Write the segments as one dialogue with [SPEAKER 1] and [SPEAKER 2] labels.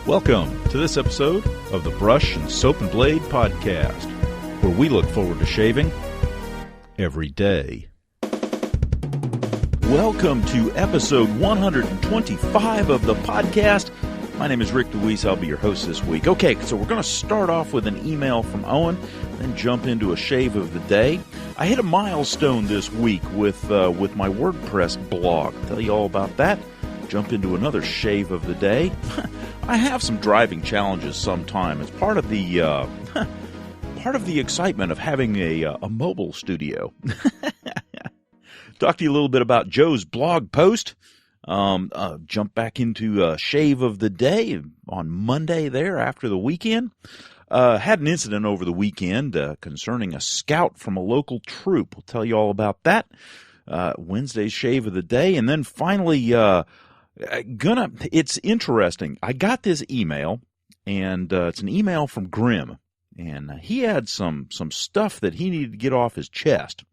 [SPEAKER 1] Welcome to this episode of the Brush and Soap and Blade Podcast, where we look forward to shaving every day. Welcome to episode 125 of the podcast. My name is Rick DeWeese. I'll be your host this week. Okay, so we're going to start off with an email from Owen, then jump into a shave of the day. I hit a milestone this week with my WordPress blog. I'll tell you all about that. Jump into another shave of the day. I have some driving challenges sometime. It's part of the excitement of having a mobile studio. Talk to you a little bit about Joe's blog post. Jump back into shave of the day on Monday there after the weekend. Had an incident over the weekend concerning a scout from a local troop. We'll tell you all about that. Wednesday's shave of the day. And then finally, it's interesting. I got this email, and it's an email from Grim. And he had some stuff that he needed to get off his chest.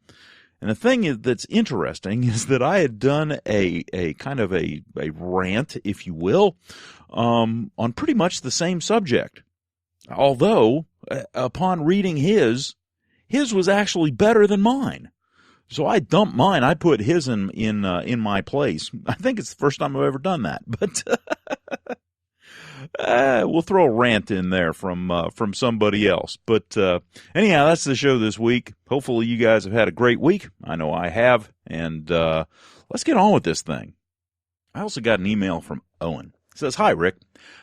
[SPEAKER 1] And the thing that's interesting is that I had done a kind of a rant, if you will, on pretty much the same subject. Although, upon reading his was actually better than mine. So I dumped mine. I put his in my place. I think it's the first time I've ever done that. But we'll throw a rant in there from somebody else. But anyhow, that's the show this week. Hopefully you guys have had a great week. I know I have. And let's get on with this thing. I also got an email from Owen. It says, "Hi, Rick.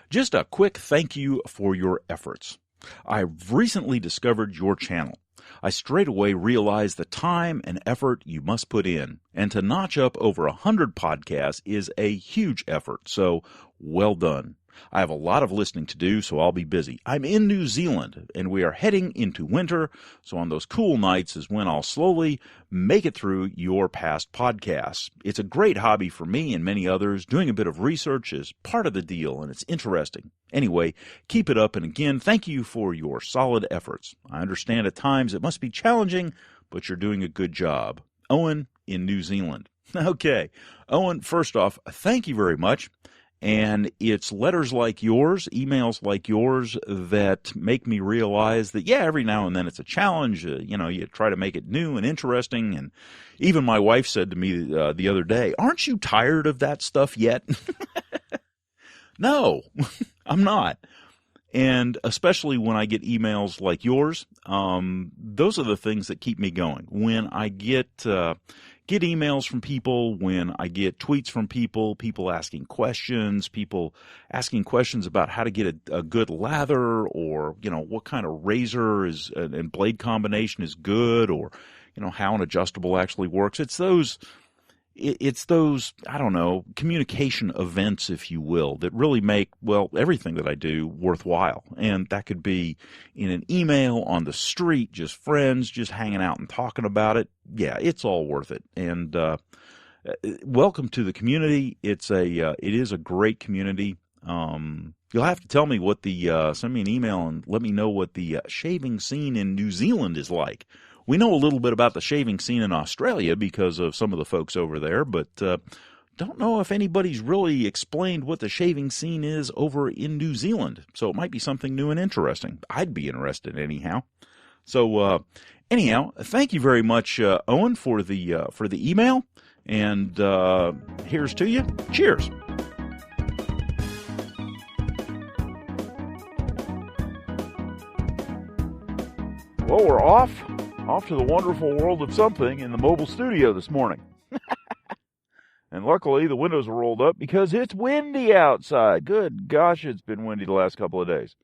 [SPEAKER 1] Just a quick thank you for your efforts. I've recently discovered your channel. I straight away realized the time and effort you must put in, and to notch up over 100 podcasts is a huge effort, so well done. I have a lot of listening to do, so I'll be busy. I'm in New Zealand, and we are heading into winter, so on those cool nights is when I'll slowly make it through your past podcasts. It's a great hobby for me and many others. Doing a bit of research is part of the deal, and it's interesting. Anyway, keep it up, and again, thank you for your solid efforts. I understand at times it must be challenging, but you're doing a good job. Owen in New Zealand." Okay, Owen, first off, thank you very much. And it's letters like yours, emails like yours that make me realize that, yeah, every now and then it's a challenge. You try to make it new and interesting. And even my wife said to me the other day, "Aren't you tired of that stuff yet?" No, I'm not. And especially when I get emails like yours, those are the things that keep me going. When I get emails from people, when I get tweets from people asking questions about how to get a good lather, or, what kind of razor and blade combination is good, or, how an adjustable actually works. It's those, I don't know, communication events, if you will, that really make, everything that I do worthwhile. And that could be in an email, on the street, just friends, just hanging out and talking about it. Yeah, it's all worth it. And welcome to the community. It is a great community. You'll have to tell me send me an email and let me know what the shaving scene in New Zealand is like. We know a little bit about the shaving scene in Australia because of some of the folks over there, but don't know if anybody's really explained what the shaving scene is over in New Zealand. So it might be something new and interesting. I'd be interested anyhow. So anyhow, thank you very much, Owen, for the email. And here's to you. Cheers. Well, we're off to the wonderful world of something in the mobile studio this morning. And luckily, the windows are rolled up because it's windy outside. Good gosh, it's been windy the last couple of days.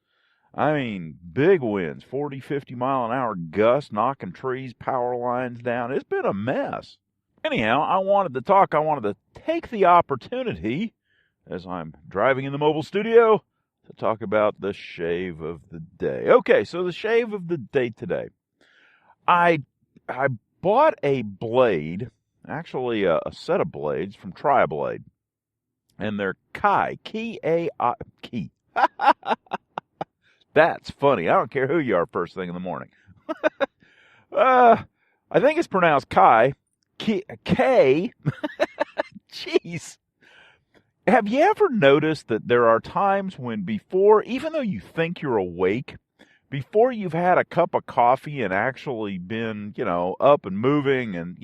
[SPEAKER 1] I mean, big winds, 40, 50 mile an hour gusts, knocking trees, power lines down. It's been a mess. Anyhow, I wanted to take the opportunity, as I'm driving in the mobile studio, to talk about the shave of the day. Okay, so the shave of the day today. I bought a blade, actually a set of blades from Tri-Blade, and they're Key. That's funny. I don't care who you are first thing in the morning. I think it's pronounced Kai. K. Jeez. Have you ever noticed that there are times when even though you think you're awake, before you've had a cup of coffee and actually been, up and moving and,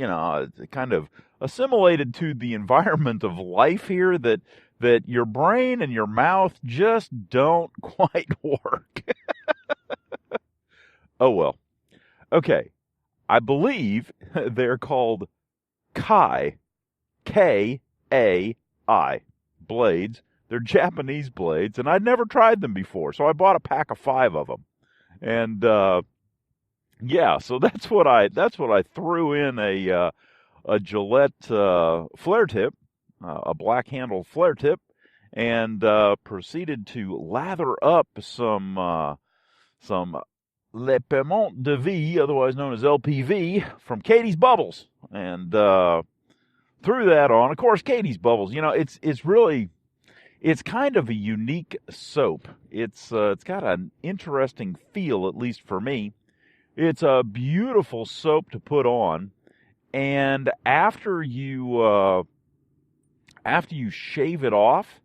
[SPEAKER 1] kind of assimilated to the environment of life here, that your brain and your mouth just don't quite work? Oh, well. Okay. I believe they're called Kai, K-A-I, blades. They're Japanese blades, and I'd never tried them before, so I bought a pack of 5 of them. And so that's what I threw in a Gillette flare tip, a black handled flare tip, and proceeded to lather up some Le Piment de Vie, otherwise known as LPV, from Katie's Bubbles, and threw that on. Of course, Katie's Bubbles, it's kind of a unique soap. It's got an interesting feel, at least for me. It's a beautiful soap to put on, and after you shave it off,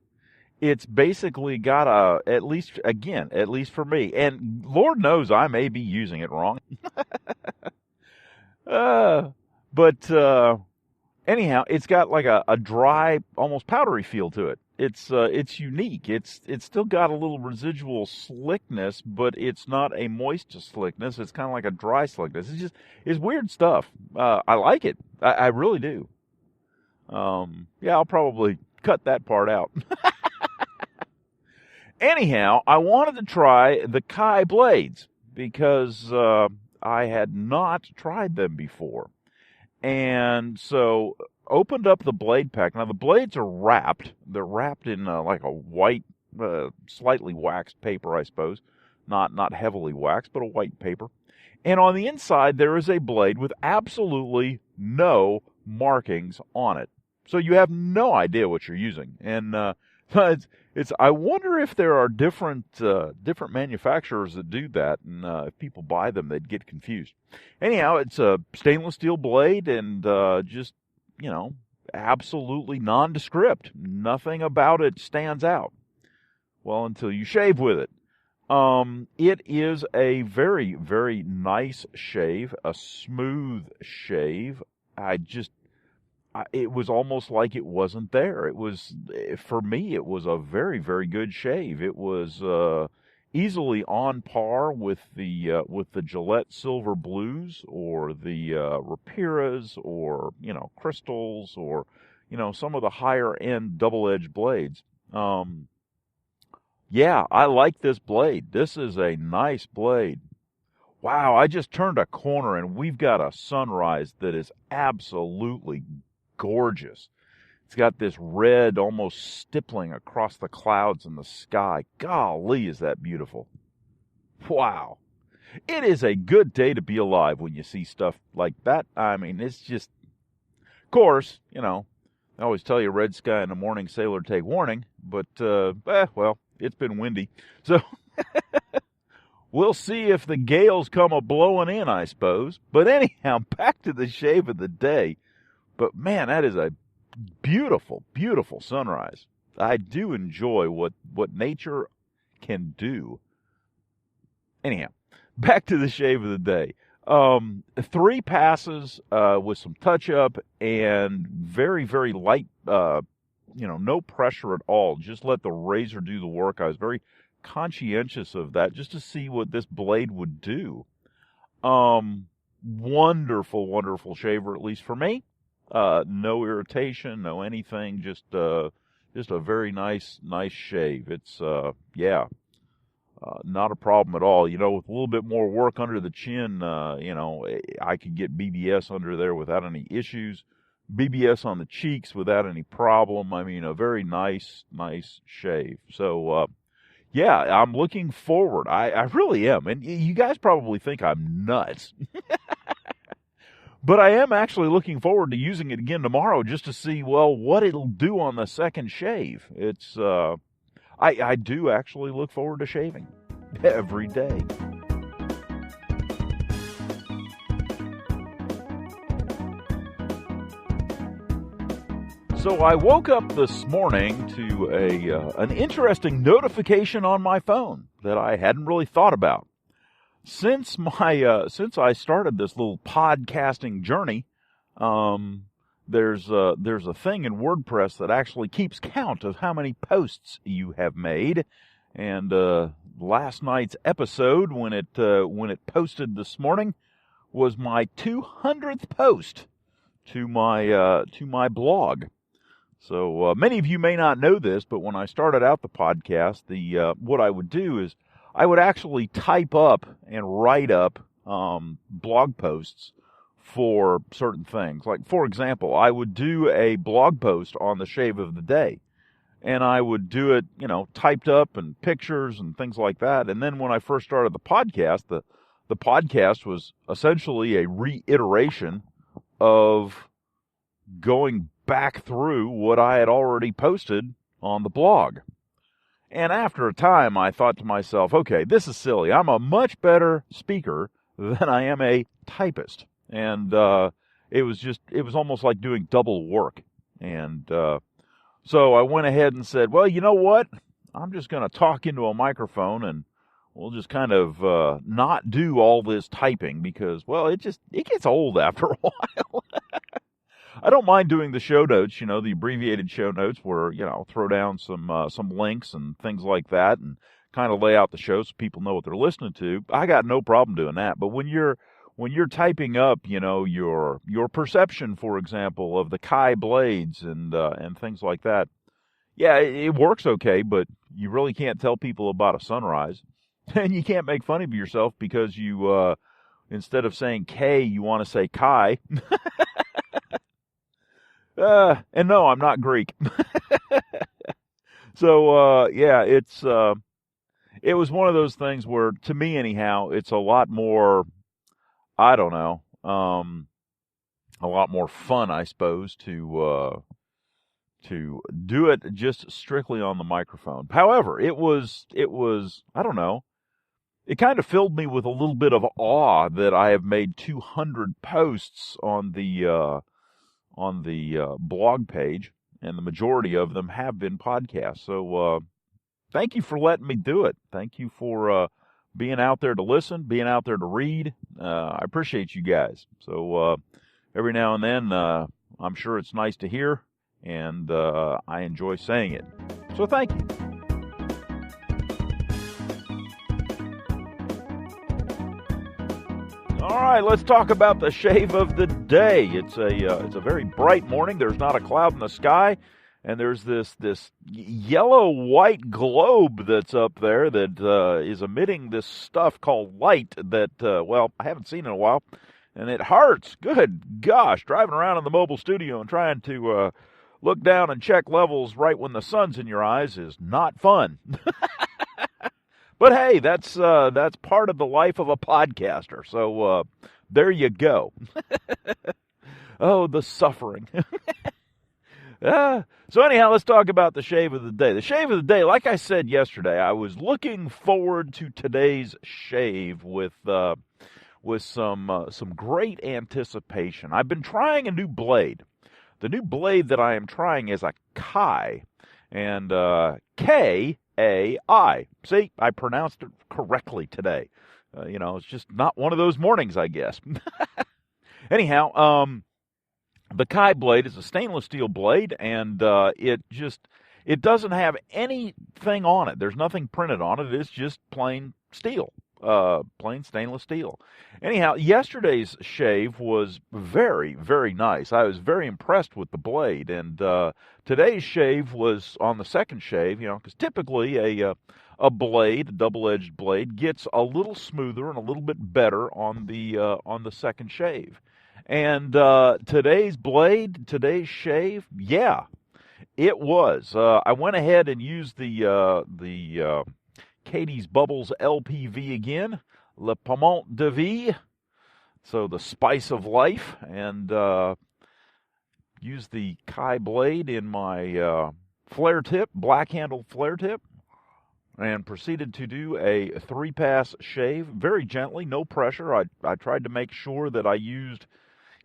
[SPEAKER 1] it's basically got at least for me, and Lord knows I may be using it wrong. But anyhow, it's got like a dry, almost powdery feel to it. It's unique. It's still got a little residual slickness, but it's not a moist slickness. It's kind of like a dry slickness. It's weird stuff. I like it. I really do. I'll probably cut that part out. Anyhow, I wanted to try the Kai blades because I had not tried them before. And so opened up the blade pack. Now, the blades are wrapped. They're wrapped in like a white, slightly waxed paper, I suppose. Not heavily waxed, but a white paper. And on the inside, there is a blade with absolutely no markings on it. So you have no idea what you're using. And I wonder if there are different manufacturers that do that, and if people buy them, they'd get confused. Anyhow, it's a stainless steel blade, and absolutely nondescript. Nothing about it stands out. Well, until you shave with it. It is a very, very nice shave, a smooth shave. It was almost like it wasn't there. For me, it was a very, very good shave. It was easily on par with the Gillette Silver Blues or the Rapiras or Crystals or some of the higher end double-edged blades. I like this blade. This is a nice blade. Wow, I just turned a corner and we've got a sunrise that is absolutely gorgeous. It's got this red almost stippling across the clouds in the sky. Golly, is that beautiful. Wow. It is a good day to be alive when you see stuff like that. I mean, it's just, of course, I always tell you red sky in the morning, sailor take warning, but, it's been windy. So we'll see if the gales come a-blowing in, I suppose. But anyhow, back to the shave of the day. But man, that is a beautiful, beautiful sunrise. I do enjoy what nature can do. Anyhow, back to the shave of the day. 3 passes with some touch-up and very, very light, no pressure at all. Just let the razor do the work. I was very conscientious of that just to see what this blade would do. Wonderful, wonderful shaver, at least for me. No irritation, no anything, just a very nice shave. It's, not a problem at all. With a little bit more work under the chin, I could get BBS under there without any issues. BBS on the cheeks without any problem. I mean, a very nice shave. So, I'm looking forward. I really am. And you guys probably think I'm nuts. But I am actually looking forward to using it again tomorrow just to see, what it'll do on the second shave. It's, I do actually look forward to shaving every day. So I woke up this morning to an interesting notification on my phone that I hadn't really thought about. Since I started this little podcasting journey, there's a thing in WordPress that actually keeps count of how many posts you have made. And last night's episode, when it posted this morning, was my 200th post to my blog. So many of you may not know this, but when I started out the podcast, what I would do is I would actually type up and write up blog posts for certain things. Like, for example, I would do a blog post on the shave of the day, and I would do it, typed up and pictures and things like that. And then when I first started the podcast, the podcast was essentially a reiteration of going back through what I had already posted on the blog. And after a time, I thought to myself, okay, this is silly. I'm a much better speaker than I am a typist. And it was almost like doing double work. And so I went ahead and said, well, you know what? I'm just going to talk into a microphone, and we'll just kind of not do all this typing because, well, it gets old after a while. I don't mind doing the show notes, the abbreviated show notes where, throw down some links and things like that and kind of lay out the show so people know what they're listening to. I got no problem doing that. But when you're typing up, your perception, for example, of the Kai blades and things like that, yeah, it works okay, but you really can't tell people about a sunrise. And you can't make fun of yourself because you, instead of saying K, you want to say Kai. And no, I'm not Greek. So, yeah, it was one of those things where, to me anyhow, it's a lot more, I don't know, a lot more fun, I suppose, to do it just strictly on the microphone. However, it was, I don't know, it kind of filled me with a little bit of awe that I have made 200 posts on the blog page, and the majority of them have been podcasts. So thank you for letting me do it. Thank you for being out there to listen, being out there to read. I appreciate you guys. So every now and then, I'm sure it's nice to hear, and I enjoy saying it. So thank you. All right, let's talk about the shave of the day. It's a very bright morning. There's not a cloud in the sky, and there's this yellow-white globe that's up there that is emitting this stuff called light that, well, I haven't seen in a while, and it hurts. Good gosh, driving around in the mobile studio and trying to look down and check levels right when the sun's in your eyes is not fun. But hey, that's part of the life of a podcaster. So there you go. Oh, the suffering. So anyhow, let's talk about the shave of the day. The shave of the day, like I said yesterday, I was looking forward to today's shave with some great anticipation. I've been trying a new blade. The new blade that I am trying is a Kai, and K-A-I. See, I pronounced it correctly today. It's just not one of those mornings, I guess. Anyhow, the Kai blade is a stainless steel blade, and it doesn't have anything on it. There's nothing printed on it. It's just plain steel, plain stainless steel. Anyhow, yesterday's shave was very, very nice. I was very impressed with the blade, and today's shave was on the second shave, because typically a blade, a double-edged blade, gets a little smoother and a little bit better on the second shave. And today's shave, yeah, it was. I went ahead and used the Katie's Bubbles LPV again, Le Piment de Vie, so the spice of life, and used the Kai blade in my flare tip, black handled flare tip, and proceeded to do a 3-pass shave very gently, no pressure. I tried to make sure that I used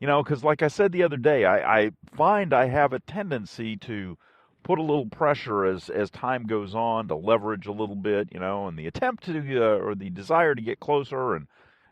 [SPEAKER 1] Because like I said the other day, I find I have a tendency to put a little pressure as time goes on to leverage a little bit, and the attempt to, or the desire to get closer, and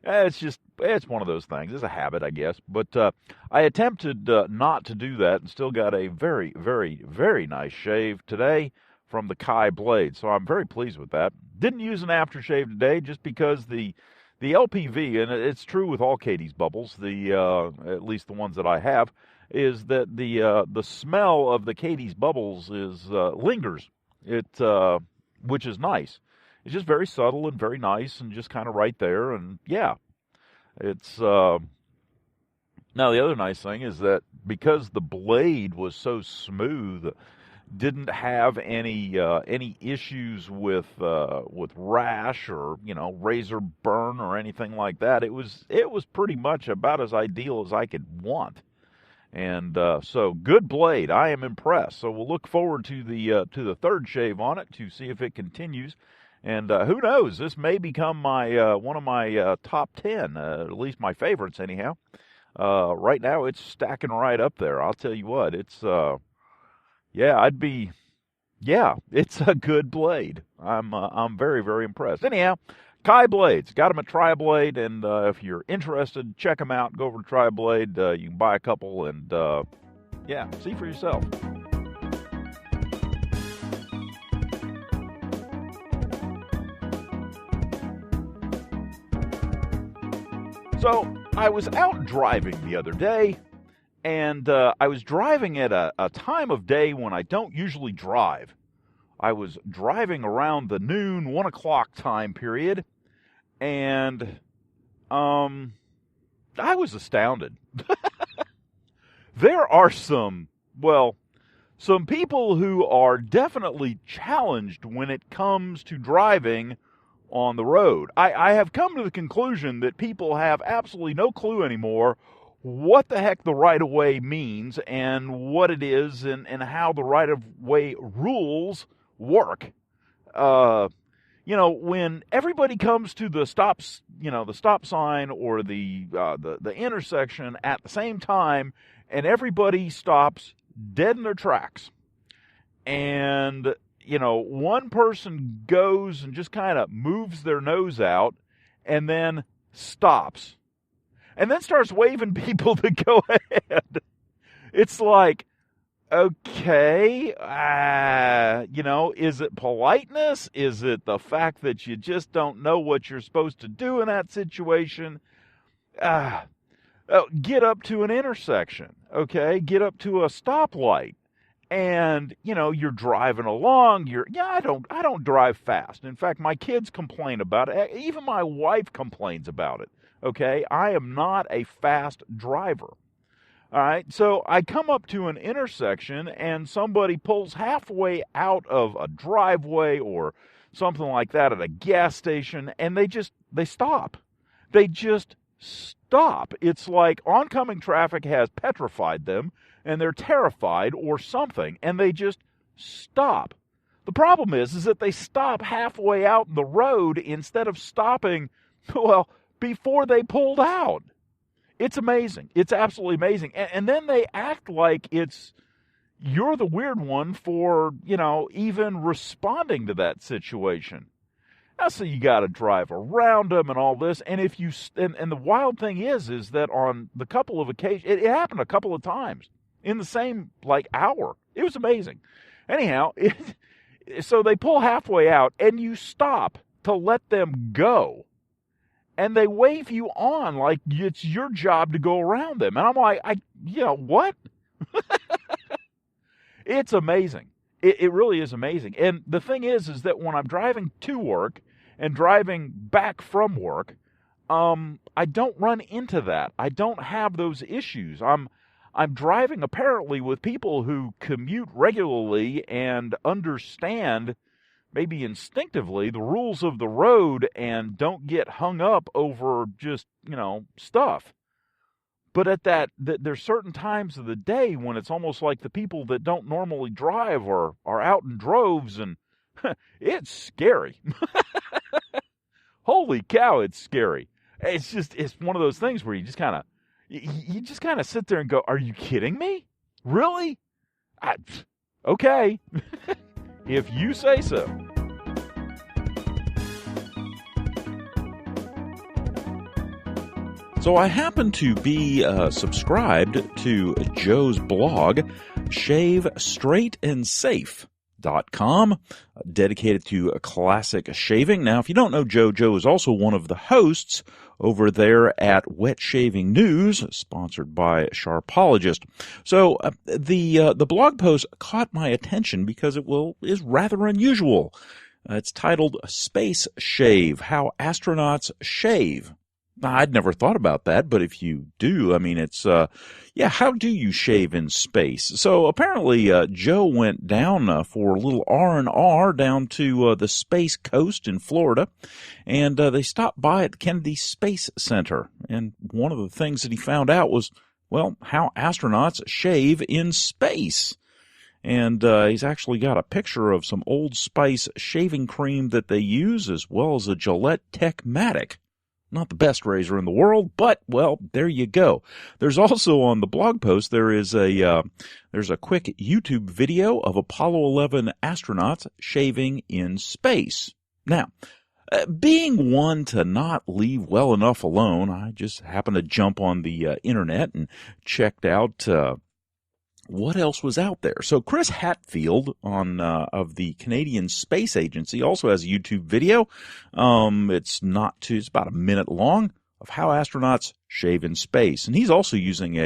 [SPEAKER 1] it's one of those things. It's a habit, I guess. But I attempted not to do that and still got a very, very, very nice shave today from the Kai blade. So I'm very pleased with that. Didn't use an aftershave today just because the LPV, and it's true with all Katie's bubbles, at least the ones that I have, is that the smell of the Katie's bubbles lingers. Which is nice. It's just very subtle and very nice and just kind of right there. And yeah, it's now the other nice thing is that because the blade was so smooth, didn't have any issues with rash or razor burn or anything like that. It was pretty much about as ideal as I could want, and so good blade. I am impressed. So we'll look forward to the third shave on it to see if it continues, and who knows? This may become my one of my top 10, at least my favorites anyhow. Right now it's stacking right up there. I'll tell you what, it's. It's a good blade. I'm very, very impressed. Anyhow, Kai blades, got them at TriBlade, and if you're interested, check them out. Go over to TriBlade. You can buy a couple, and see for yourself. So I was out driving the other day. And I was driving at a time of day when I don't usually drive. I was driving around the noon, 1 o'clock time period, and I was astounded. There are some people who are definitely challenged when it comes to driving on the road. I have come to the conclusion that people have absolutely no clue anymore what the heck the right-of-way means and what it is and how the right-of-way rules work. When everybody comes to the stop sign or the intersection at the same time, and everybody stops dead in their tracks, and one person goes and just kind of moves their nose out and then stops. And then starts waving people to go ahead. It's like, okay, is it politeness? Is it the fact that you just don't know what you're supposed to do in that situation? Get up to an intersection, okay? Get up to a stoplight. And, you're driving along. I don't drive fast. In fact, my kids complain about it. Even my wife complains about it. Okay, I am not a fast driver. All right, so I come up to an intersection and somebody pulls halfway out of a driveway or something like that at a gas station, and they stop. They just stop. It's like oncoming traffic has petrified them, and they're terrified or something, and they just stop. The problem is that they stop halfway out in the road instead of stopping, before they pulled out. It's amazing. It's absolutely amazing. And then they act like you're the weird one for, even responding to that situation. Now, so you got to drive around them and all this. And and the wild thing is that on the couple of occasions, it happened a couple of times in the same hour. It was amazing. Anyhow, so they pull halfway out and you stop to let them go. And they wave you on like it's your job to go around them. And I'm like, what? It's amazing. It really is amazing. And the thing is that when I'm driving to work and driving back from work, I don't run into that. I don't have those issues. I'm driving apparently with people who commute regularly and understand maybe instinctively the rules of the road and don't get hung up over just, stuff. But at there's certain times of the day when it's almost like the people that don't normally drive are out in droves, and it's scary. Holy cow, it's scary. It's one of those things where you just kind of, You just kind of sit there and go, are you kidding me? Really? Okay. If you say so. So I happen to be subscribed to Joe's blog, ShaveStraightAndSafe.com, dedicated to classic shaving. Now, if you don't know Joe, Joe is also one of the hosts over there at Wet Shaving News, sponsored by Sharpologist. So the blog post caught my attention because it is rather unusual. It's titled Space Shave, How Astronauts Shave. I'd never thought about that, but if you do, I mean, it's, how do you shave in space? So apparently, Joe went down for a little R&R down to the Space Coast in Florida, and they stopped by at the Kennedy Space Center. And one of the things that he found out was, well, how astronauts shave in space. And he's actually got a picture of some Old Spice shaving cream that they use, as well as a Gillette Techmatic. Not the best razor in the world, but, well, there you go. There's also on the blog post, there's a quick YouTube video of Apollo 11 astronauts shaving in space. Now, being one to not leave well enough alone, I just happened to jump on the internet and checked out what else was out there. So Chris Hadfield of the Canadian Space Agency also has a YouTube video. It's about a minute long of how astronauts shave in space, and he's also using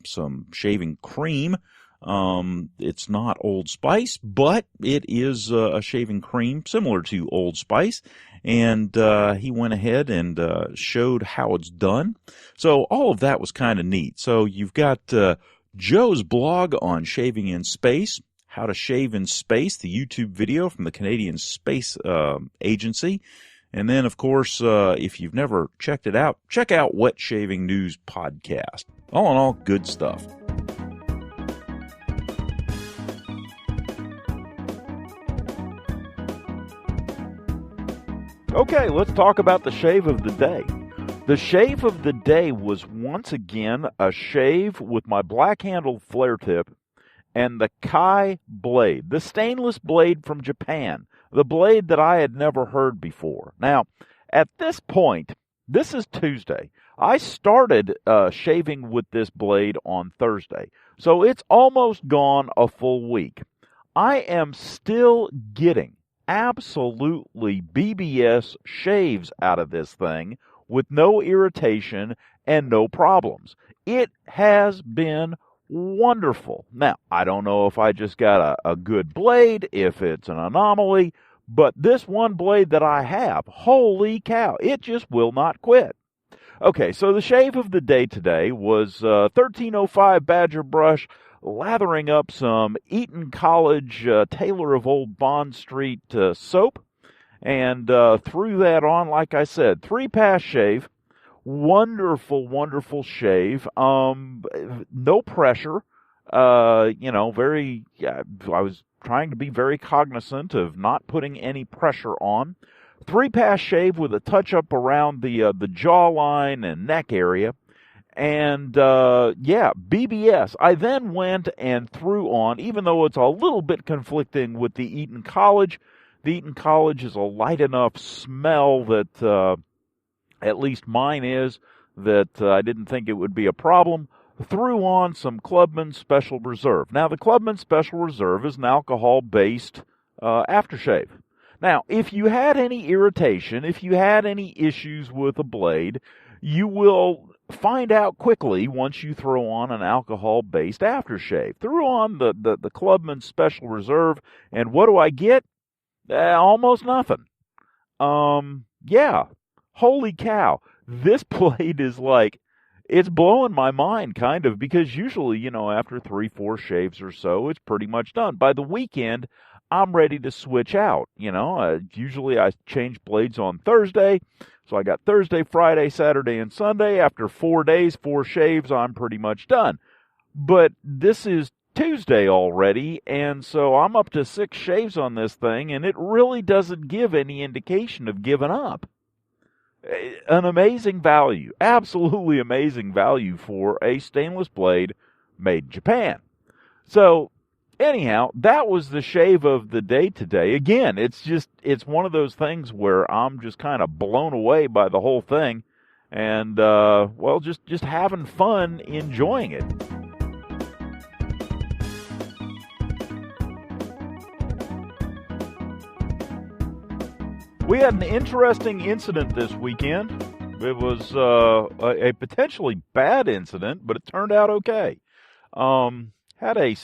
[SPEAKER 1] some shaving cream. It's not Old Spice, but it is a shaving cream similar to Old Spice, and he went ahead and showed how it's done. So all of that was kind of neat. So you've got Joe's blog on shaving in space, how to shave in space, the YouTube video from the Canadian Space Agency. And then, of course, if you've never checked it out, check out Wet Shaving News Podcast. All in all, good stuff. Okay, let's talk about the shave of the day. The shave of the day was once again a shave with my black-handled flare tip and the Kai blade, the stainless blade from Japan, the blade that I had never heard before. Now, at this point, this is Tuesday. I started shaving with this blade on Thursday, so it's almost gone a full week. I am still getting absolutely BBS shaves out of this thing, with no irritation and no problems. It has been wonderful. Now, I don't know if I just got a good blade, if it's an anomaly, but this one blade that I have, holy cow, it just will not quit. Okay, so the shave of the day today was 1305 Badger brush, lathering up some Eton College Taylor of Old Bond Street soap. And threw that on, like I said, 3-pass shave. Wonderful, wonderful shave. No pressure. I was trying to be very cognizant of not putting any pressure on. 3-pass shave with a touch-up around the jawline and neck area. And, BBS. I then went and threw on, even though it's a little bit conflicting with the Eton College. The Eton College is a light enough smell that, at least mine is, that I didn't think it would be a problem. Threw on some Clubman Special Reserve. Now, the Clubman Special Reserve is an alcohol-based aftershave. Now, if you had any irritation, if you had any issues with a blade, you will find out quickly once you throw on an alcohol-based aftershave. Threw on the Clubman Special Reserve, and what do I get? Almost nothing. Holy cow. This blade is it's blowing my mind, kind of, because usually, after 3-4 shaves or so, it's pretty much done. By the weekend, I'm ready to switch out. Usually I change blades on Thursday, so I got Thursday, Friday, Saturday, and Sunday. After 4 days, 4 shaves, I'm pretty much done. But this is Tuesday already, and so I'm up to 6 shaves on this thing, and it really doesn't give any indication of giving up. An amazing value, absolutely amazing value for a stainless blade made in Japan. So, anyhow, that was the shave of the day today. Again, it's one of those things where I'm just kind of blown away by the whole thing, and well, just having fun enjoying it. We had an interesting incident this weekend. It was a potentially bad incident, but it turned out okay. Had a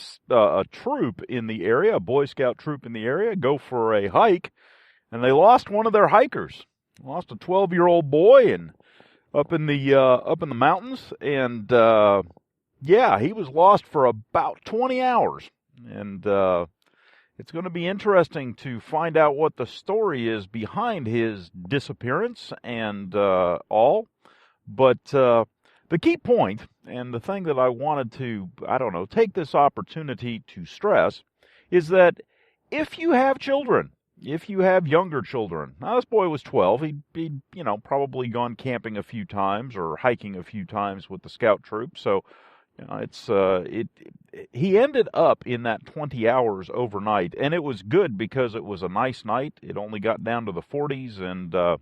[SPEAKER 1] troop in the area, a Boy Scout troop in the area, go for a hike, and they lost one of their hikers. Lost a 12-year-old boy and up in the mountains, and yeah, he was lost for about 20 hours, and it's going to be interesting to find out what the story is behind his disappearance and all. But the key point, and the thing that I wanted to, take this opportunity to stress, is that if you have children, if you have younger children, now this boy was 12, he'd probably gone camping a few times or hiking a few times with the scout troop, so he ended up in that 20 hours overnight, and it was good because it was a nice night. It only got down to the 40s, and it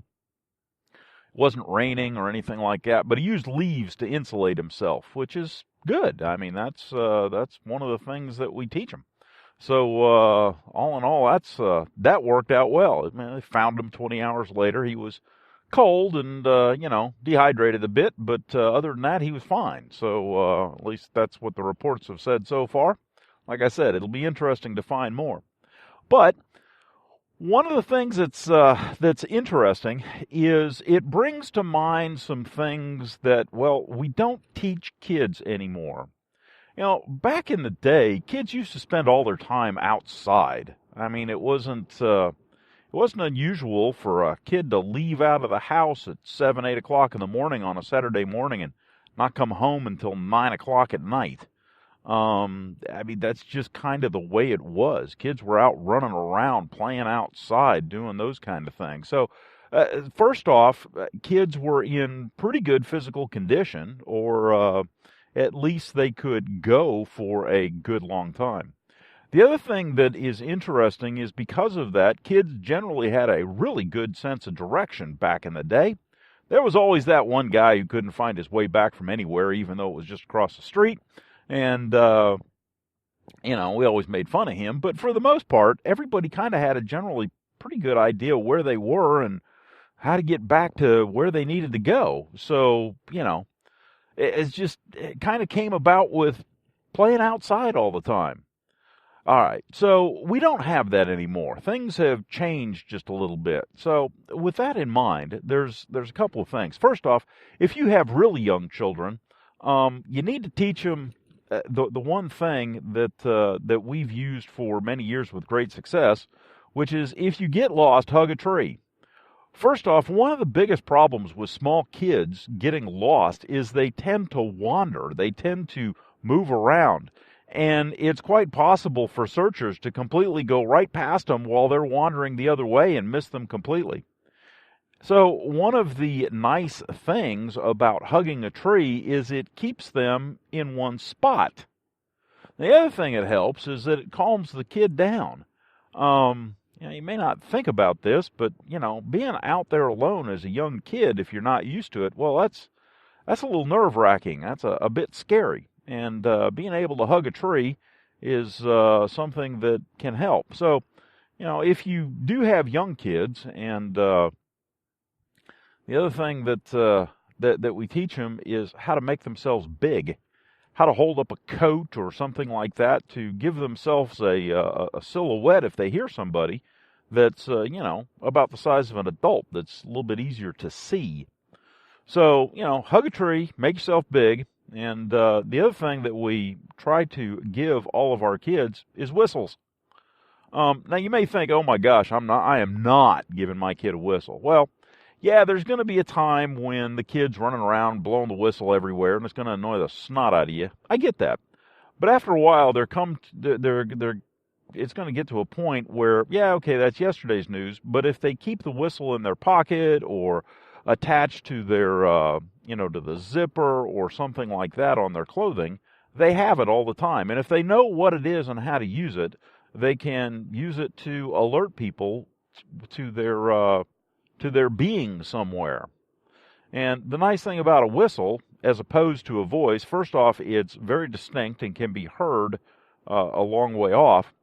[SPEAKER 1] wasn't raining or anything like that. But he used leaves to insulate himself, which is good. I mean, that's one of the things that we teach them. So all in all, that worked out well. I mean, they found him 20 hours later. He was cold and, dehydrated a bit, but other than that, he was fine. So at least that's what the reports have said so far. Like I said, it'll be interesting to find more. But one of the things that's interesting is it brings to mind some things that, well, we don't teach kids anymore. Back in the day, kids used to spend all their time outside. I mean, it wasn't unusual for a kid to leave out of the house at 7, 8 o'clock in the morning on a Saturday morning and not come home until 9 o'clock at night. I mean, that's just kind of the way it was. Kids were out running around, playing outside, doing those kind of things. So, first off, kids were in pretty good physical condition, or at least they could go for a good long time. The other thing that is interesting is because of that, kids generally had a really good sense of direction back in the day. There was always that one guy who couldn't find his way back from anywhere, even though it was just across the street. And, we always made fun of him. But for the most part, everybody kind of had a generally pretty good idea where they were and how to get back to where they needed to go. So, it kind of came about with playing outside all the time. All right, so we don't have that anymore. Things have changed just a little bit. So with that in mind, there's a couple of things. First off, if you have really young children, you need to teach them the one thing that we've used for many years with great success, which is if you get lost, hug a tree. First off, one of the biggest problems with small kids getting lost is they tend to wander. They tend to move around. And it's quite possible for searchers to completely go right past them while they're wandering the other way and miss them completely. So one of the nice things about hugging a tree is it keeps them in one spot. The other thing it helps is that it calms the kid down. You may not think about this, but, being out there alone as a young kid, if you're not used to it, well, that's a little nerve-wracking. That's a bit scary. And being able to hug a tree is something that can help. So, if you do have young kids, and the other thing that we teach them is how to make themselves big, how to hold up a coat or something like that to give themselves a silhouette if they hear somebody that's about the size of an adult, that's a little bit easier to see. So, hug a tree, make yourself big. And the other thing that we try to give all of our kids is whistles. Now you may think, oh my gosh, I am not giving my kid a whistle. Well, yeah, there's going to be a time when the kid's running around blowing the whistle everywhere, and it's going to annoy the snot out of you. I get that, but after a while, it's going to get to a point where, yeah, okay, that's yesterday's news. But if they keep the whistle in their pocket or attached to their, to the zipper or something like that on their clothing. They have it all the time. And if they know what it is and how to use it, they can use it to alert people to their being somewhere. And the nice thing about a whistle, as opposed to a voice, first off, it's very distinct and can be heard a long way off,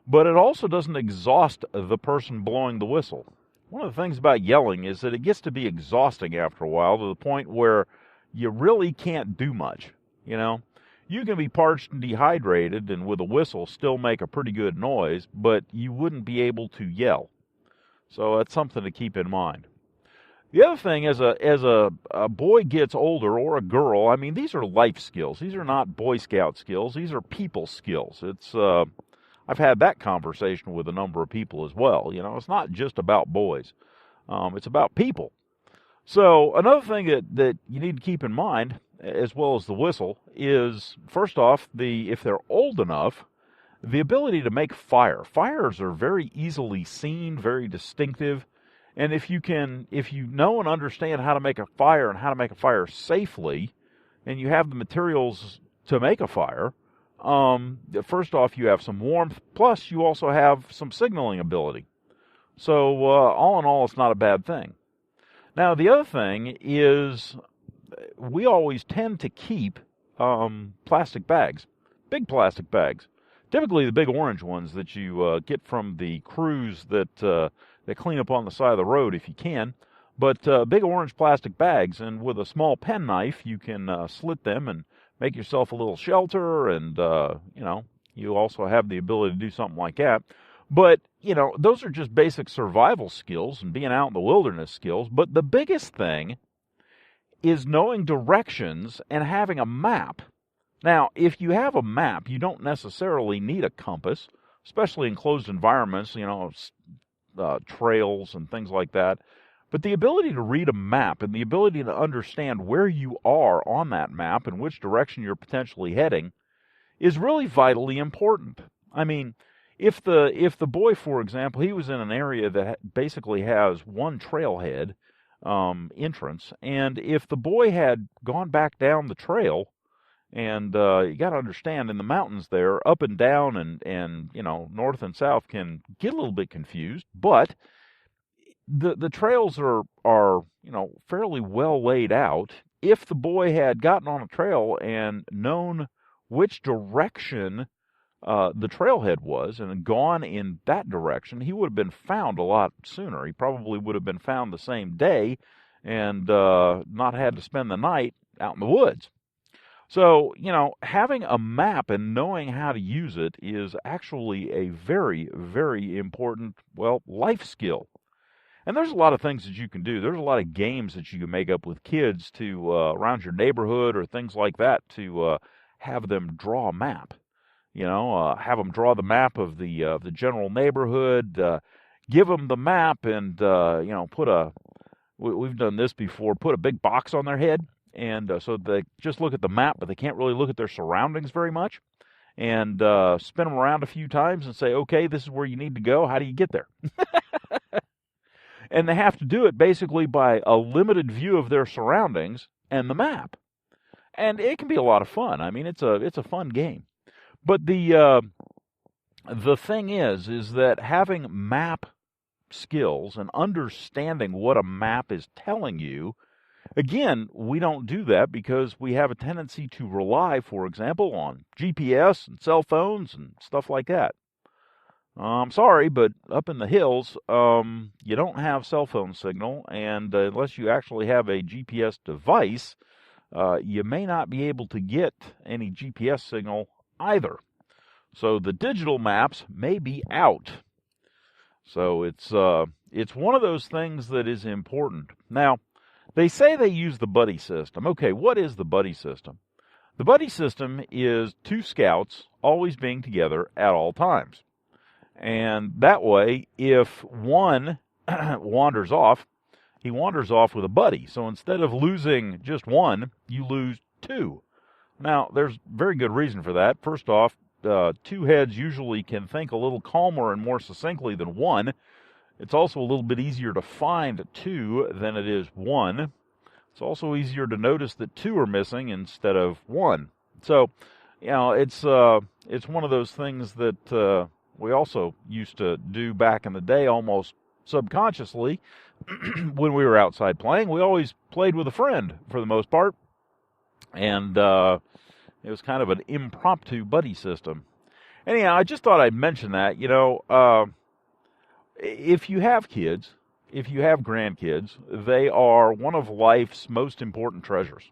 [SPEAKER 1] but it also doesn't exhaust the person blowing the whistle. One of the things about yelling is that it gets to be exhausting after a while, to the point where you really can't do much. You can be parched and dehydrated and with a whistle still make a pretty good noise, but you wouldn't be able to yell. So that's something to keep in mind. The other thing, as a boy gets older, or a girl, I mean, these are life skills. These are not Boy Scout skills. These are people skills. I've had that conversation with a number of people as well. It's not just about boys. It's about people. So another thing that you need to keep in mind, as well as the whistle, is, first off, if they're old enough, the ability to make fire. Fires are very easily seen, very distinctive. And if you know and understand how to make a fire and how to make a fire safely, and you have the materials to make a fire, first off, you have some warmth, plus you also have some signaling ability. So all in all, it's not a bad thing. Now, the other thing is, we always tend to keep plastic bags, big plastic bags. Typically the big orange ones that you get from the crews that clean up on the side of the road if you can. But big orange plastic bags, and with a small penknife you can slit them and make yourself a little shelter, and you also have the ability to do something like that. But those are just basic survival skills and being out in the wilderness skills. But the biggest thing is knowing directions and having a map. Now, if you have a map, you don't necessarily need a compass, especially in closed environments, trails and things like that. But the ability to read a map and the ability to understand where you are on that map and which direction you're potentially heading is really vitally important. I mean, if the boy, for example, he was in an area that basically has one trailhead entrance, and if the boy had gone back down the trail, and you got to understand, in the mountains there, up and down and north and south can get a little bit confused, but the trails are fairly well laid out. If the boy had gotten on a trail and known which direction the trailhead was and gone in that direction, he would have been found a lot sooner. He probably would have been found the same day and not had to spend the night out in the woods. So, having a map and knowing how to use it is actually a very, very important, life skill. And there's a lot of things that you can do. There's a lot of games that you can make up with kids to around your neighborhood or things like that to have them draw a map. Have them draw the map of the general neighborhood. Give them the map and we've done this before. Put a big box on their head. And so they just look at the map, but they can't really look at their surroundings very much. And spin them around a few times and say, okay, this is where you need to go. How do you get there? And they have to do it basically by a limited view of their surroundings and the map. And it can be a lot of fun. I mean, it's a fun game. But the thing is that having map skills and understanding what a map is telling you, again, we don't do that because we have a tendency to rely, for example, on GPS and cell phones and stuff like that. I'm sorry, but up in the hills, you don't have cell phone signal, and unless you actually have a GPS device, you may not be able to get any GPS signal either. So the digital maps may be out. So it's one of those things that is important. Now, they say they use the buddy system. Okay, what is the buddy system? The buddy system is two scouts always being together at all times. And that way, if one wanders off, he wanders off with a buddy. So instead of losing just one, you lose two. Now, there's very good reason for that. First off, two heads usually can think a little calmer and more succinctly than one. It's also a little bit easier to find 2 than it is 1. It's also easier to notice that 2 are missing instead of 1. So, it's one of those things that we also used to do back in the day almost subconsciously when we were outside playing. We always played with a friend for the most part, and it was kind of an impromptu buddy system. Anyhow, I just thought I'd mention that. If you have kids, if you have grandkids, they are one of life's most important treasures.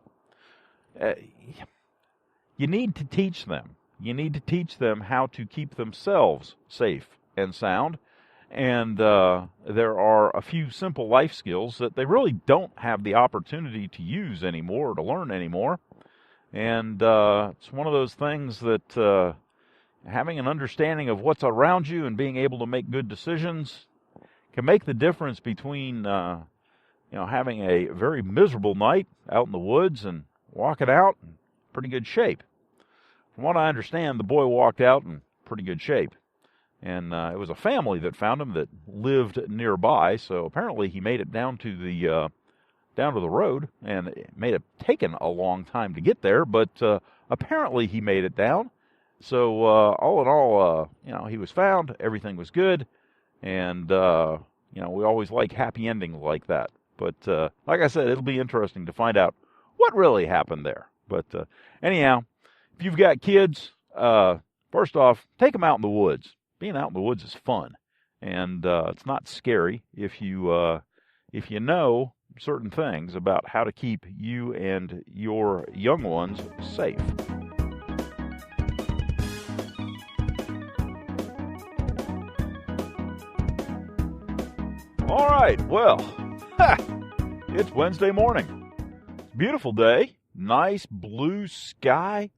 [SPEAKER 1] You need to teach them. You need to teach them how to keep themselves safe and sound. And there are a few simple life skills that they really don't have the opportunity to use anymore or to learn anymore. And it's one of those things that having an understanding of what's around you and being able to make good decisions can make the difference between having a very miserable night out in the woods and walking out in pretty good shape. From what I understand, the boy walked out in pretty good shape. And it was a family that found him that lived nearby, so apparently he made it down to the road, and it may have taken a long time to get there, but apparently he made it down. So all in all, he was found, everything was good, and we always like happy endings like that. But like I said, it'll be interesting to find out what really happened there. But anyhow, if you've got kids, first off, take them out in the woods. Being out in the woods is fun, and it's not scary if you know certain things about how to keep you and your young ones safe. All right, well, it's Wednesday morning. It's a beautiful day, nice blue sky.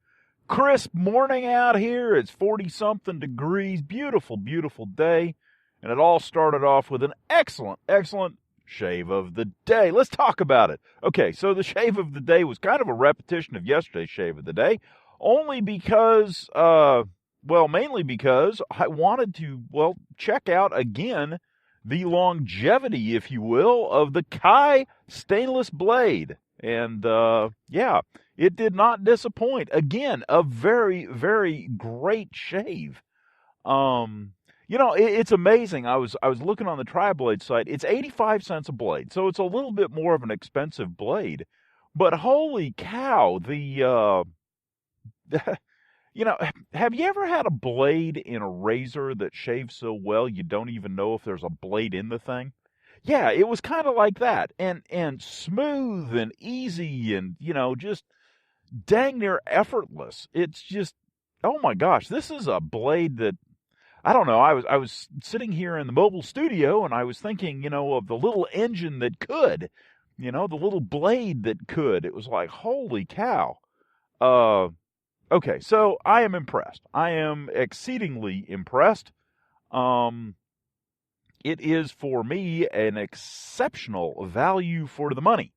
[SPEAKER 1] Crisp morning out here. It's 40-something degrees. Beautiful, beautiful day. And it all started off with an excellent, excellent shave of the day. Let's talk about it. Okay, so the shave of the day was kind of a repetition of yesterday's shave of the day, only because, mainly because I wanted to, check out again the longevity, if you will, of the Kai stainless blade. And, it did not disappoint. Again, a very, very great shave. It's amazing. I was looking on the Tri-Blade site. It's 85 cents a blade, so it's a little bit more of an expensive blade. But holy cow, have you ever had a blade in a razor that shaves so well you don't even know if there's a blade in the thing? Yeah, it was kind of like that, and smooth and easy, and just dang near effortless. It's just, oh my gosh, this is a blade that, I don't know, I was sitting here in the mobile studio, and I was thinking, of the little engine that could, the little blade that could. It was like, holy cow. Okay, so I am impressed. I am exceedingly impressed. It is, for me, an exceptional value for the money.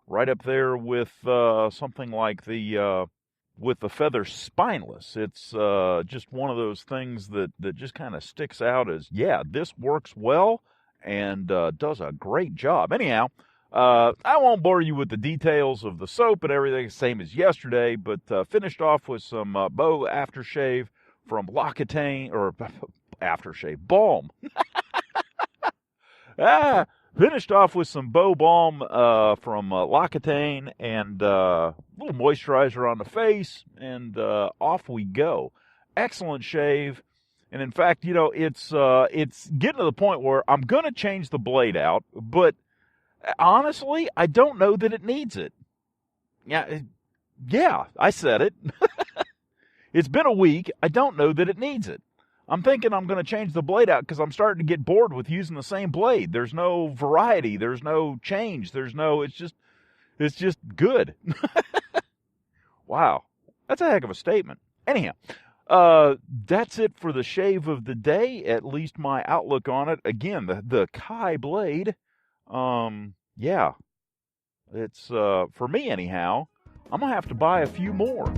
[SPEAKER 1] Right up there with something like with the Feather Spineless. It's just one of those things that just kind of sticks out as, yeah, this works well and does a great job. Anyhow, I won't bore you with the details of the soap and everything, same as yesterday, but finished off with some Bow aftershave from L'Occitane, or aftershave, balm. Finished off with some Bow Balm from L'Occitane and a little moisturizer on the face, and off we go. Excellent shave. And in fact, it's getting to the point where I'm going to change the blade out, but honestly, I don't know that it needs it. Yeah, I said it. It's been a week. I don't know that it needs it. I'm thinking I'm going to change the blade out because I'm starting to get bored with using the same blade. There's no variety. There's no change. It's just good. Wow. That's a heck of a statement. Anyhow, that's it for the shave of the day, at least my outlook on it. Again, the Kai blade, yeah, it's, for me anyhow, I'm going to have to buy a few more.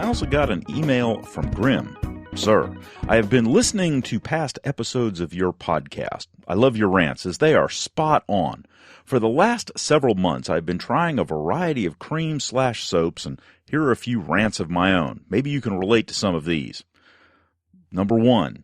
[SPEAKER 1] I also got an email from Grim. Sir, I have been listening to past episodes of your podcast. I love your rants as they are spot on. For the last several months, I've been trying a variety of cream/soaps, and here are a few rants of my own. Maybe you can relate to some of these. Number 1.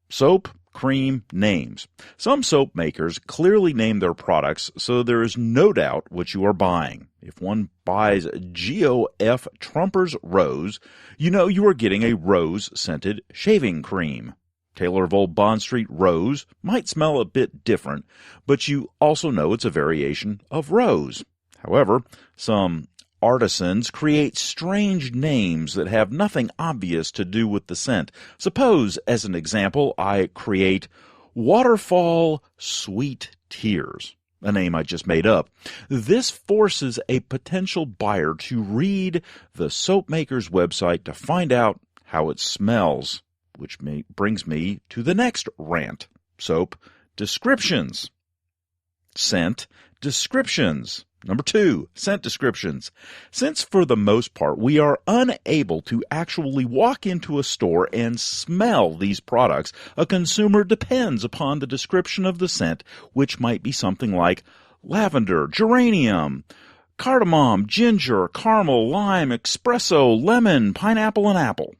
[SPEAKER 1] Soap, cream, names. Some soap makers clearly name their products, so there is no doubt what you are buying. If one buys GOF Trumper's Rose, you know you are getting a rose-scented shaving cream. Taylor of Old Bond Street Rose might smell a bit different, but you also know it's a variation of rose. However, some artisans create strange names that have nothing obvious to do with the scent. Suppose, as an example, I create Waterfall Sweet Tears, a name I just made up. This forces a potential buyer to read the soap maker's website to find out how it smells, which brings me to the next rant. Soap descriptions. Scent descriptions. Number 2, scent descriptions. Since for the most part we are unable to actually walk into a store and smell these products, a consumer depends upon the description of the scent, which might be something like lavender, geranium, cardamom, ginger, caramel, lime, espresso, lemon, pineapple, and apple.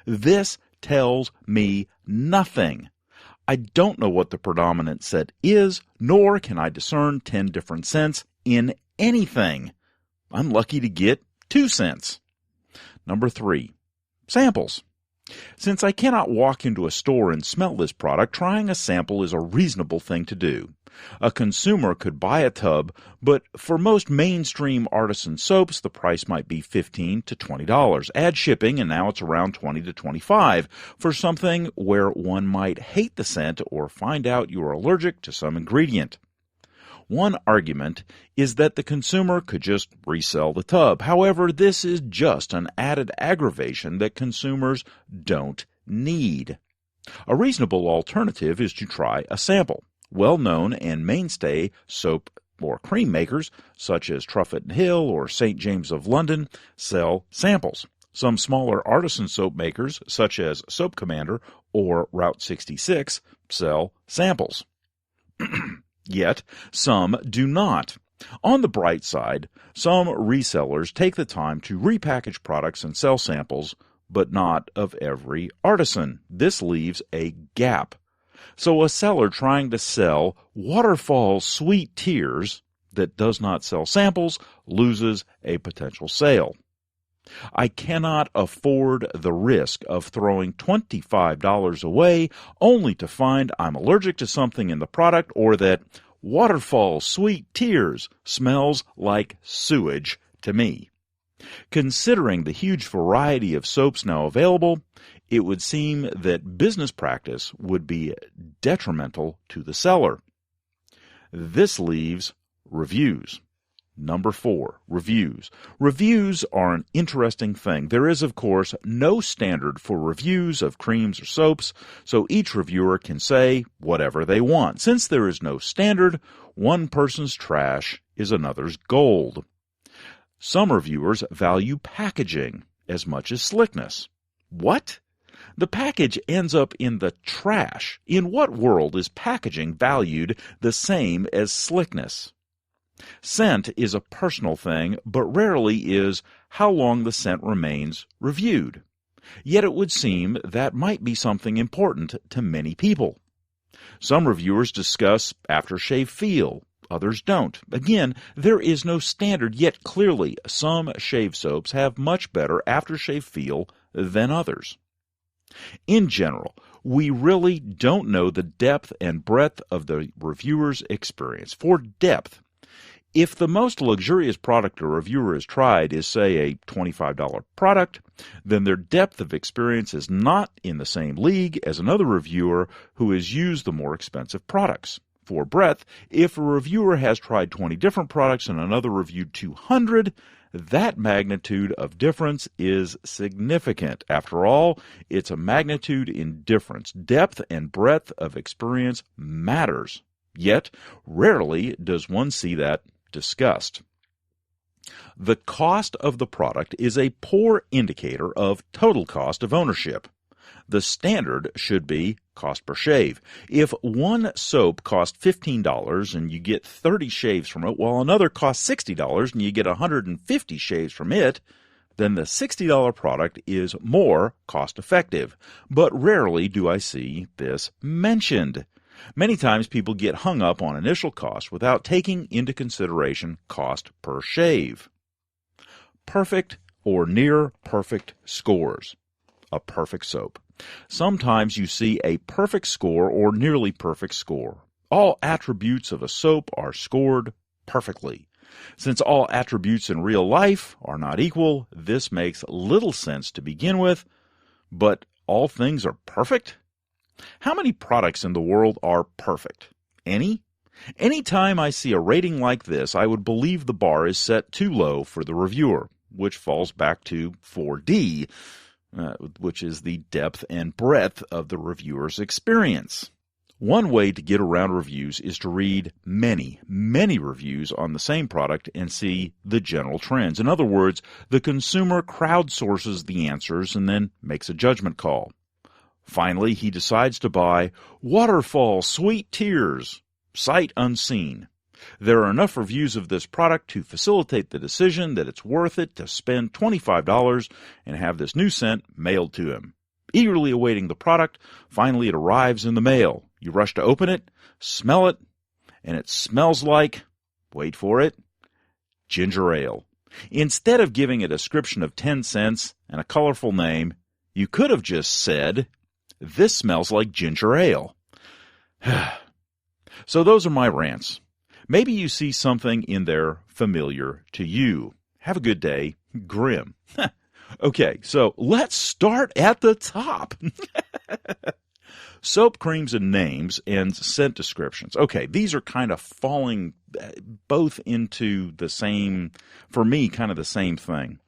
[SPEAKER 1] This tells me nothing. I don't know what the predominant scent is, nor can I discern 10 different scents in anything. I'm lucky to get 2 cents. Number 3, samples. Since I cannot walk into a store and smell this product, trying a sample is a reasonable thing to do. A consumer could buy a tub, but for most mainstream artisan soaps, the price might be $15 to $20. Add shipping, and now it's around $20 to $25 for something where one might hate the scent or find out you are allergic to some ingredient. One argument is that the consumer could just resell the tub. However, this is just an added aggravation that consumers don't need. A reasonable alternative is to try a sample. Well-known and mainstay soap or cream makers, such as Truffet & Hill or St. James of London, sell samples. Some smaller artisan soap makers, such as Soap Commander or Route 66, sell samples. Yet, some do not. On the bright side, some resellers take the time to repackage products and sell samples, but not of every artisan. This leaves a gap. So a seller trying to sell Waterfall Sweet Tears that does not sell samples loses a potential sale. I cannot afford the risk of throwing $25 away only to find I'm allergic to something in the product or that Waterfall Sweet Tears smells like sewage to me. Considering the huge variety of soaps now available, it would seem that business practice would be detrimental to the seller. This leaves reviews. Number 4, reviews. Reviews are an interesting thing. There is, of course, no standard for reviews of creams or soaps, so each reviewer can say whatever they want. Since there is no standard, one person's trash is another's gold. Some reviewers value packaging as much as slickness. What? The package ends up in the trash. In what world is packaging valued the same as slickness? Scent is a personal thing, but rarely is how long the scent remains reviewed. Yet it would seem that might be something important to many people. Some reviewers discuss aftershave feel, others don't. Again, there is no standard, yet clearly some shave soaps have much better aftershave feel than others. In general, we really don't know the depth and breadth of the reviewer's experience. For depth, if the most luxurious product a reviewer has tried is, say, a $25 product, then their depth of experience is not in the same league as another reviewer who has used the more expensive products. For breadth, if a reviewer has tried 20 different products and another reviewed 200, that magnitude of difference is significant. After all, it's a magnitude in difference. Depth and breadth of experience matters. Yet, rarely does one see that discussed. The cost of the product is a poor indicator of total cost of ownership. The standard should be cost per shave. If one soap costs $15 and you get 30 shaves from it, while another costs $60 and you get 150 shaves from it, then the $60 product is more cost-effective. But rarely do I see this mentioned. Many times people get hung up on initial cost without taking into consideration cost per shave. Perfect or near perfect scores. A perfect soap. Sometimes you see a perfect score or nearly perfect score. All attributes of a soap are scored perfectly. Since all attributes in real life are not equal, this makes little sense to begin with, but all things are perfect? How many products in the world are perfect? Any? Anytime I see a rating like this, I would believe the bar is set too low for the reviewer, which falls back to 4D, which is the depth and breadth of the reviewer's experience. One way to get around reviews is to read many reviews on the same product and see the general trends. In other words, the consumer crowdsources the answers and then makes a judgment call. Finally, he decides to buy Waterfall Sweet Tears, sight unseen. There are enough reviews of this product to facilitate the decision that it's worth it to spend $25 and have this new scent mailed to him. Eagerly awaiting the product, finally it arrives in the mail. You rush to open it, smell it, and it smells like, wait for it, ginger ale. Instead of giving a description of 10 cents and a colorful name, you could have just said, "This smells like ginger ale." So those are my rants. Maybe you see something in there familiar to you. Have a good day. Grim. Okay, so let's start at the top. Soap creams and names and scent descriptions. Okay, these are kind of falling both into the same, for me, kind of the same thing.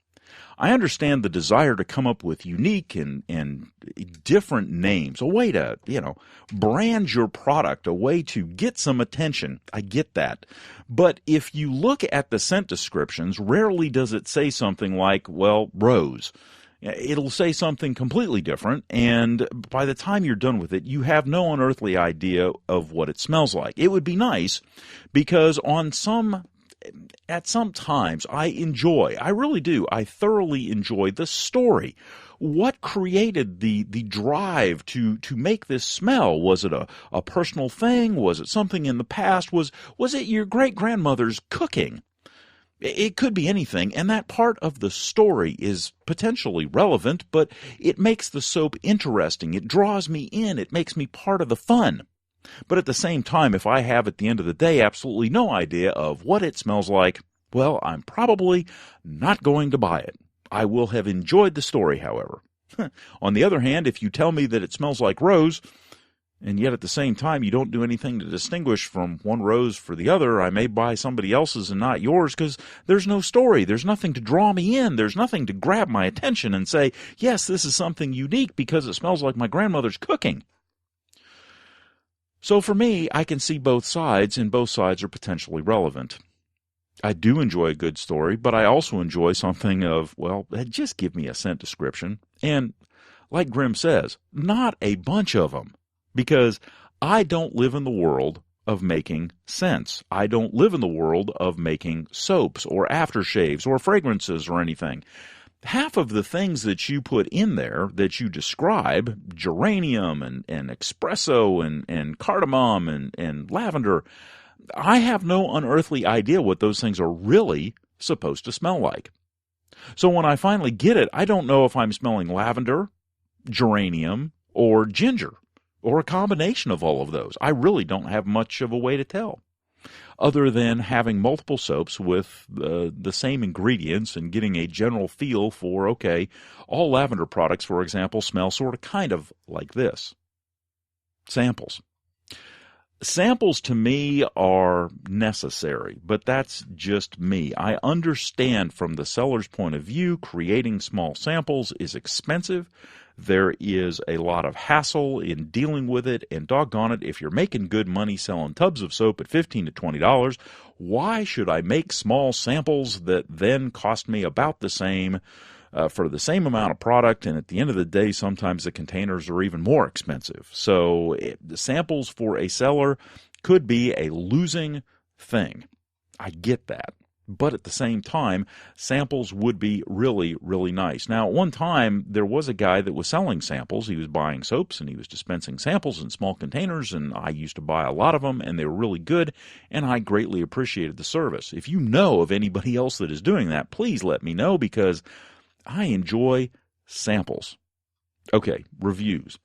[SPEAKER 1] I understand the desire to come up with unique and different names, a way to, brand your product, a way to get some attention. I get that. But if you look at the scent descriptions, rarely does it say something like, well, rose. It'll say something completely different, and by the time you're done with it, you have no unearthly idea of what it smells like. It would be nice because at some times I really do, I thoroughly enjoy the story. What created the drive to make this smell? Was it a personal thing? Was it something in the past? Was it your great-grandmother's cooking? It could be anything, and that part of the story is potentially relevant, but it makes the soap interesting. It draws me in. It makes me part of the fun. But at the same time, if I have at the end of the day absolutely no idea of what it smells like, well, I'm probably not going to buy it. I will have enjoyed the story, however. On the other hand, if you tell me that it smells like rose, and yet at the same time you don't do anything to distinguish from one rose for the other, I may buy somebody else's and not yours because there's no story. There's nothing to draw me in. There's nothing to grab my attention and say, yes, this is something unique because it smells like my grandmother's cooking. So for me, I can see both sides, and both sides are potentially relevant. I do enjoy a good story, but I also enjoy something of, well, just give me a scent description. And like Grimm says, not a bunch of them, because I don't live in the world of making scents. I don't live in the world of making soaps or aftershaves or fragrances or anything. Half of the things that you put in there that you describe, geranium and espresso and cardamom and lavender, I have no unearthly idea what those things are really supposed to smell like. So when I finally get it, I don't know if I'm smelling lavender, geranium, or ginger, or a combination of all of those. I really don't have much of a way to tell, other than having multiple soaps with the same ingredients and getting a general feel for, okay, all lavender products, for example, smell sort of kind of like this. Samples. Samples to me are necessary, but that's just me. I understand from the seller's point of view, creating small samples is expensive. There is a lot of hassle in dealing with it, and doggone it, if you're making good money selling tubs of soap at $15 to $20, Why should I make small samples that then cost me about the same for the same amount of product, and at the end of the day, sometimes the containers are even more expensive. So the samples for a seller could be a losing thing. I get that. But at the same time, samples would be really, really nice. Now, at one time, there was a guy that was selling samples. He was buying soaps, and he was dispensing samples in small containers, and I used to buy a lot of them, and they were really good, and I greatly appreciated the service. If you know of anybody else that is doing that, please let me know, because I enjoy samples. Okay, reviews.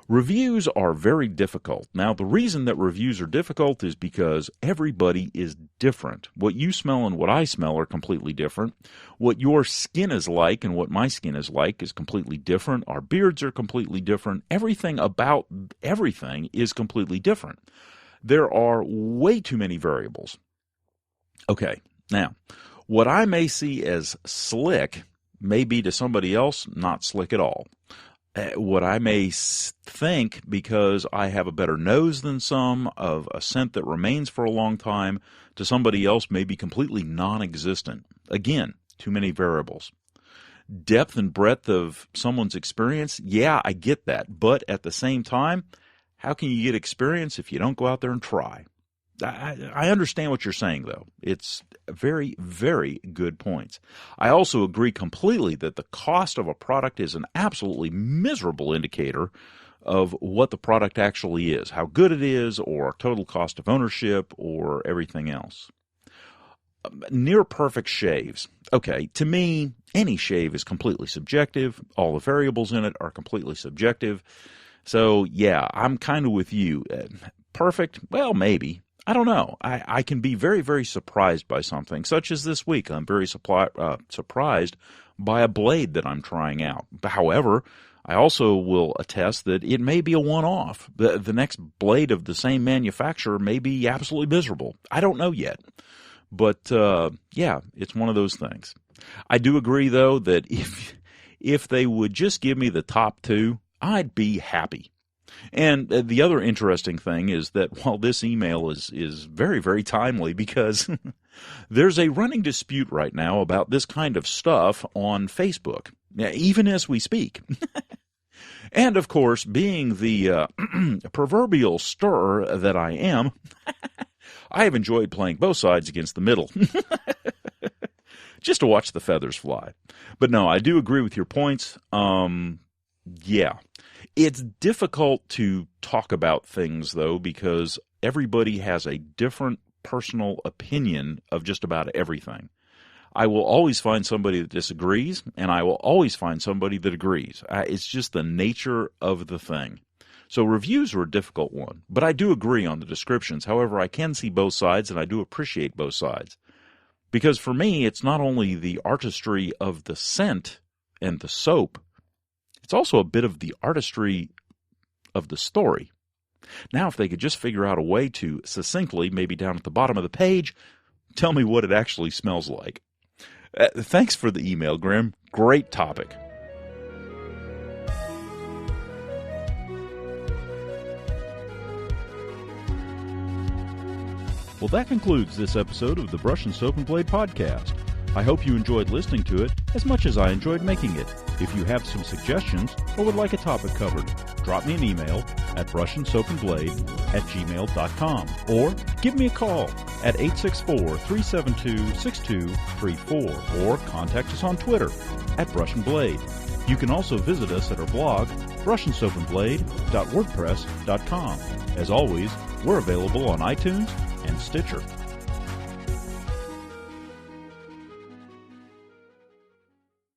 [SPEAKER 1] Reviews are very difficult. Now, the reason that reviews are difficult is because everybody is different. What you smell and what I smell are completely different. What your skin is like and what my skin is like is completely different. Our beards are completely different. Everything about everything is completely different. There are way too many variables. Okay, now, what I may see as slick may be to somebody else not slick at all. What I may think, because I have a better nose than some, of a scent that remains for a long time, to somebody else may be completely non-existent. Again, too many variables. Depth and breadth of someone's experience, yeah, I get that. But at the same time, how can you get experience if you don't go out there and try? I understand what you're saying, though. It's very, very good points. I also agree completely that the cost of a product is an absolutely miserable indicator of what the product actually is, how good it is, or total cost of ownership, or everything else. Near perfect shaves. Okay, to me, any shave is completely subjective. All the variables in it are completely subjective. So, yeah, I'm kind of with you. Perfect? Well, maybe. I don't know. I can be very, very surprised by something, such as this week. I'm very surprised by a blade that I'm trying out. However, I also will attest that it may be a one-off. The next blade of the same manufacturer may be absolutely miserable. I don't know yet. But, yeah, it's one of those things. I do agree, though, that if they would just give me the top two, I'd be happy. And the other interesting thing is that while this email is very, very timely, because there's a running dispute right now about this kind of stuff on Facebook, even as we speak. And, of course, being the proverbial stirrer that I am, I have enjoyed playing both sides against the middle, just to watch the feathers fly. But no, I do agree with your points. Yeah. It's difficult to talk about things, though, because everybody has a different personal opinion of just about everything. I will always find somebody that disagrees, and I will always find somebody that agrees. It's just the nature of the thing. So reviews are a difficult one, but I do agree on the descriptions. However, I can see both sides, and I do appreciate both sides. Because for me, it's not only the artistry of the scent and the soap, it's also a bit of the artistry of the story. Now, if they could just figure out a way to succinctly, maybe down at the bottom of the page, tell me what it actually smells like. Thanks for the email, Grim. Great topic. Well, that concludes this episode of the Brush and Soap and Blade Podcast. I hope you enjoyed listening to it as much as I enjoyed making it. If you have some suggestions or would like a topic covered, drop me an email at brushandsoapandblade@gmail.com or give me a call at 864-372-6234 or contact us on Twitter at BrushnBlade. You can also visit us at our blog, brushandsoapandblade.wordpress.com. As always, we're available on iTunes and Stitcher.